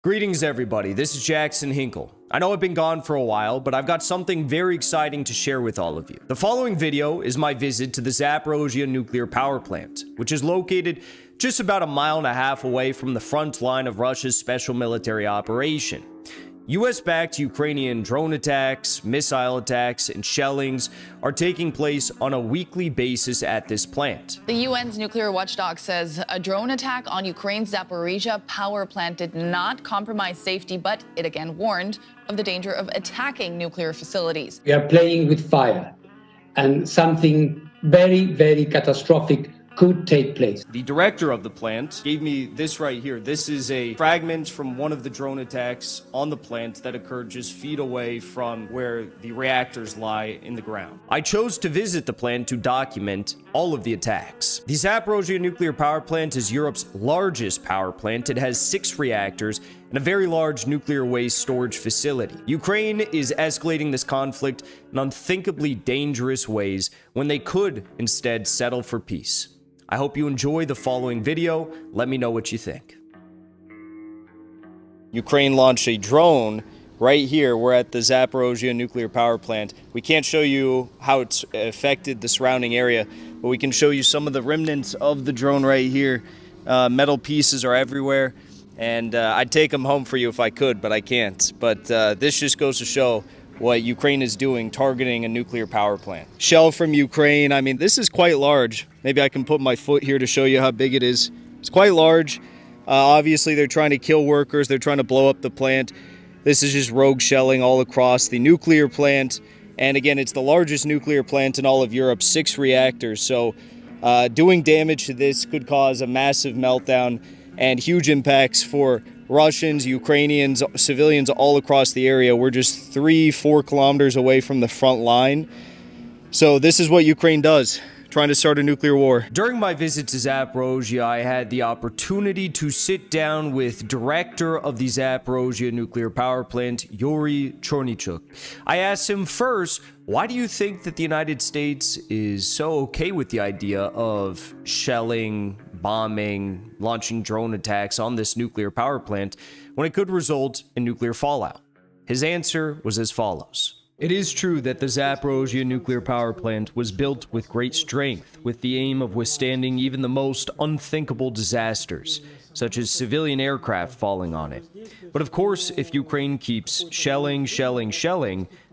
Greetings everybody, this is Jackson Hinkle. I know I've been gone for a while, but I've got something very exciting to share with all of you. The following video is my visit to the Zaporozhye nuclear power plant, which is located just about a mile and a half away from the front line of Russia's special military operation. US-backed Ukrainian drone attacks, missile attacks, and shellings are taking place on a weekly basis at this plant. The UN's nuclear watchdog says a drone attack on Ukraine's Zaporozhye power plant did not compromise safety, but it again warned of the danger of attacking nuclear facilities. We are playing with fire, and something very, very catastrophic could take place. The director of the plant gave me this right here. This is a fragment from one of the drone attacks on the plant that occurred just feet away from where the reactors lie in the ground. I chose to visit the plant to document all of the attacks. The Zaporozhye nuclear power plant is Europe's largest power plant. It has 6 reactors and a very large nuclear waste storage facility. Ukraine is escalating this conflict in unthinkably dangerous ways when they could instead settle for peace. I hope you enjoy the following video. Let me know what you think. Ukraine launched a drone right here. We're at the Zaporozhye nuclear power plant. We can't show you how it's affected the surrounding area, but we can show you some of the remnants of the drone right here. Metal pieces are everywhere, and I'd take them home for you if I could, but I can't. But this just goes to show what Ukraine is doing, targeting a nuclear power plant. Shell from Ukraine. I mean, this is quite large. Maybe I can put my foot here to show you how big it is. It's quite large. Obviously, they're trying to kill workers. They're trying to blow up the plant. This is just rogue shelling all across the nuclear plant. And again, it's the largest nuclear plant in all of Europe, 6 reactors. So doing damage to this could cause a massive meltdown and huge impacts for Russians, Ukrainians, civilians all across the area. We're just 3-4 kilometers away from the front line. So this is what Ukraine does, trying to start a nuclear war. During my visit to Zaporozhye, I had the opportunity to sit down with director of the Zaporozhye nuclear power plant, Yuri Chornychuk. I asked him first, why do you think that the United States is so okay with the idea of shelling, bombing, launching drone attacks on this nuclear power plant when it could result in nuclear fallout? His answer was as follows. It is true that the Zaporozhye nuclear power plant was built with great strength, with the aim of withstanding even the most unthinkable disasters, such as civilian aircraft falling on it. But of course, if Ukraine keeps shelling,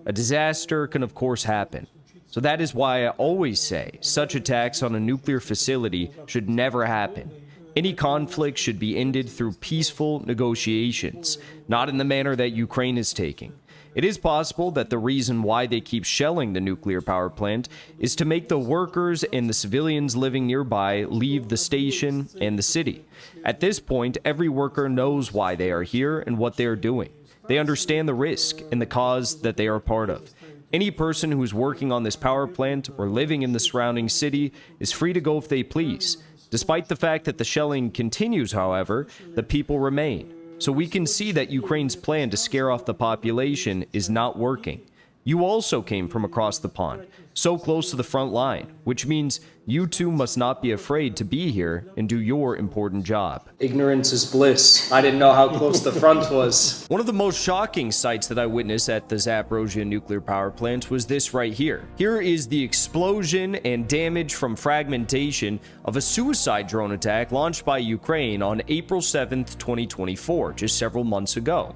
a disaster can of course happen. So that is why I always say such attacks on a nuclear facility should never happen. Any conflict should be ended through peaceful negotiations, not in the manner that Ukraine is taking. It is possible that the reason why they keep shelling the nuclear power plant is to make the workers and the civilians living nearby leave the station and the city. At this point, every worker knows why they are here and what they are doing. They understand the risk and the cause that they are part of. Any person who is working on this power plant or living in the surrounding city is free to go if they please. Despite the fact that the shelling continues, however, the people remain. So we can see that Ukraine's plan to scare off the population is not working. You also came from across the pond, so close to the front line, which means you too must not be afraid to be here and do your important job. Ignorance is bliss. I didn't know how close the front was. One of the most shocking sights that I witnessed at the Zaporozhye nuclear power plant was this right here. Here is the explosion and damage from fragmentation of a suicide drone attack launched by Ukraine on April 7th, 2024, just several months ago.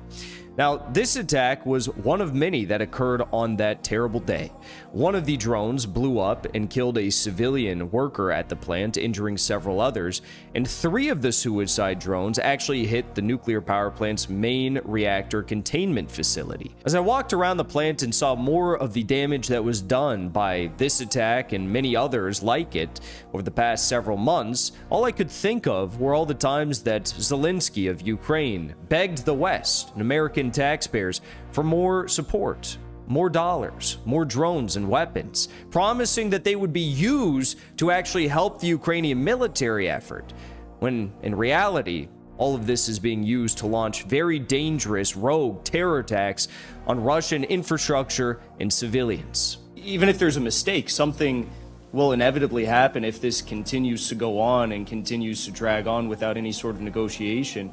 Now, this attack was one of many that occurred on that terrible day. One of the drones blew up and killed a civilian worker at the plant, injuring several others, and 3 of the suicide drones actually hit the nuclear power plant's main reactor containment facility. As I walked around the plant and saw more of the damage that was done by this attack and many others like it over the past several months, all I could think of were all the times that Zelensky of Ukraine begged the West and American taxpayers for more support, more dollars, more drones and weapons, promising that they would be used to actually help the Ukrainian military effort, when in reality, all of this is being used to launch very dangerous rogue terror attacks on Russian infrastructure and civilians. Even if there's a mistake, something will inevitably happen if this continues to go on and continues to drag on without any sort of negotiation.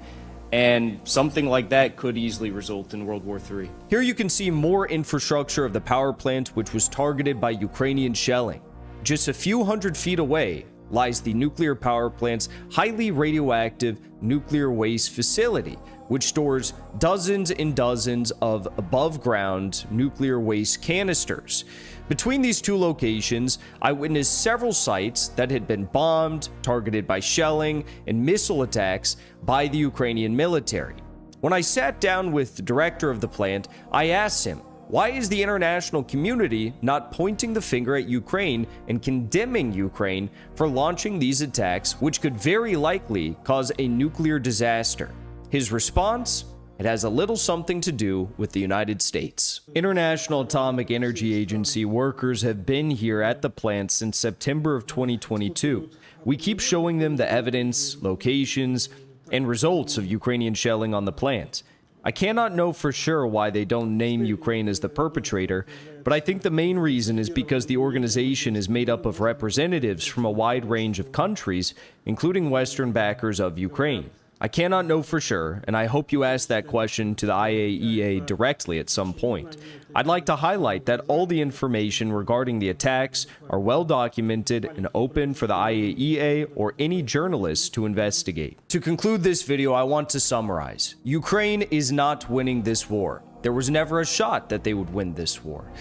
and something like that could easily result in World War III. Here you can see more infrastructure of the power plant, which was targeted by Ukrainian shelling. Just a few hundred feet away lies the nuclear power plant's highly radioactive nuclear waste facility, which stores dozens and dozens of above-ground nuclear waste canisters. Between these two locations, I witnessed several sites that had been bombed, targeted by shelling and missile attacks by the Ukrainian military. When I sat down with the director of the plant, I asked him, why is the international community not pointing the finger at Ukraine and condemning Ukraine for launching these attacks, which could very likely cause a nuclear disaster? His response? It has a little something to do with the United States. International Atomic Energy Agency workers have been here at the plant since September of 2022. We keep showing them the evidence, locations, and results of Ukrainian shelling on the plant. I cannot know for sure why they don't name Ukraine as the perpetrator, but I think the main reason is because the organization is made up of representatives from a wide range of countries, including Western backers of Ukraine. I cannot know for sure, and I hope you ask that question to the IAEA directly at some point. I'd like to highlight that all the information regarding the attacks are well documented and open for the IAEA or any journalists to investigate. To conclude this video, I want to summarize. Ukraine is not winning this war. There was never a shot that they would win this war.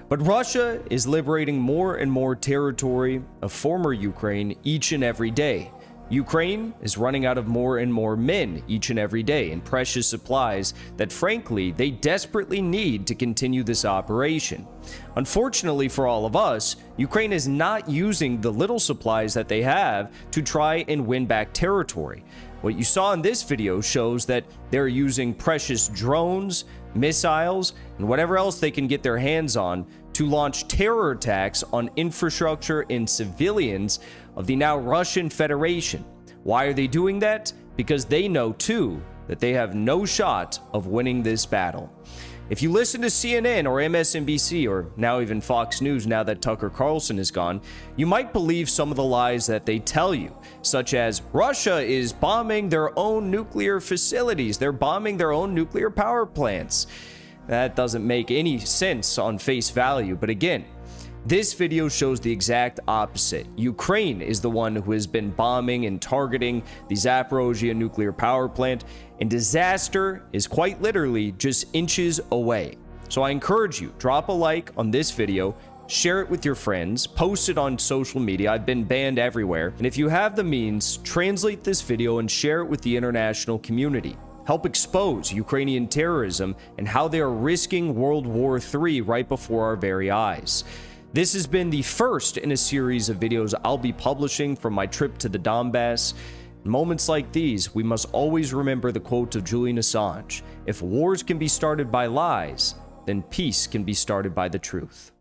But Russia is liberating more and more territory of former Ukraine each and every day. Ukraine is running out of more and more men each and every day and precious supplies that frankly they desperately need to continue this operation. Unfortunately for all of us, Ukraine is not using the little supplies that they have to try and win back territory. What you saw in this video shows that they're using precious drones, missiles, and whatever else they can get their hands on to launch terror attacks on infrastructure and civilians of the now Russian Federation. Why are they doing that? Because they know too that they have no shot of winning this battle. If you listen to CNN or MSNBC or now even Fox News now that Tucker Carlson is gone, you might believe some of the lies that they tell you, such as Russia is bombing their own nuclear facilities, they're bombing their own nuclear power plants. That doesn't make any sense on face value, but again, this video shows the exact opposite. Ukraine is the one who has been bombing and targeting the Zaporozhye nuclear power plant, and disaster is quite literally just inches away. So I encourage you, drop a like on this video, share it with your friends, post it on social media. I've been banned everywhere. And if you have the means, translate this video and share it with the international community. Help expose Ukrainian terrorism and how they are risking World War III right before our very eyes. This has been the first in a series of videos I'll be publishing from my trip to the Donbass. In moments like these, we must always remember the quote of Julian Assange: "If wars can be started by lies, then peace can be started by the truth."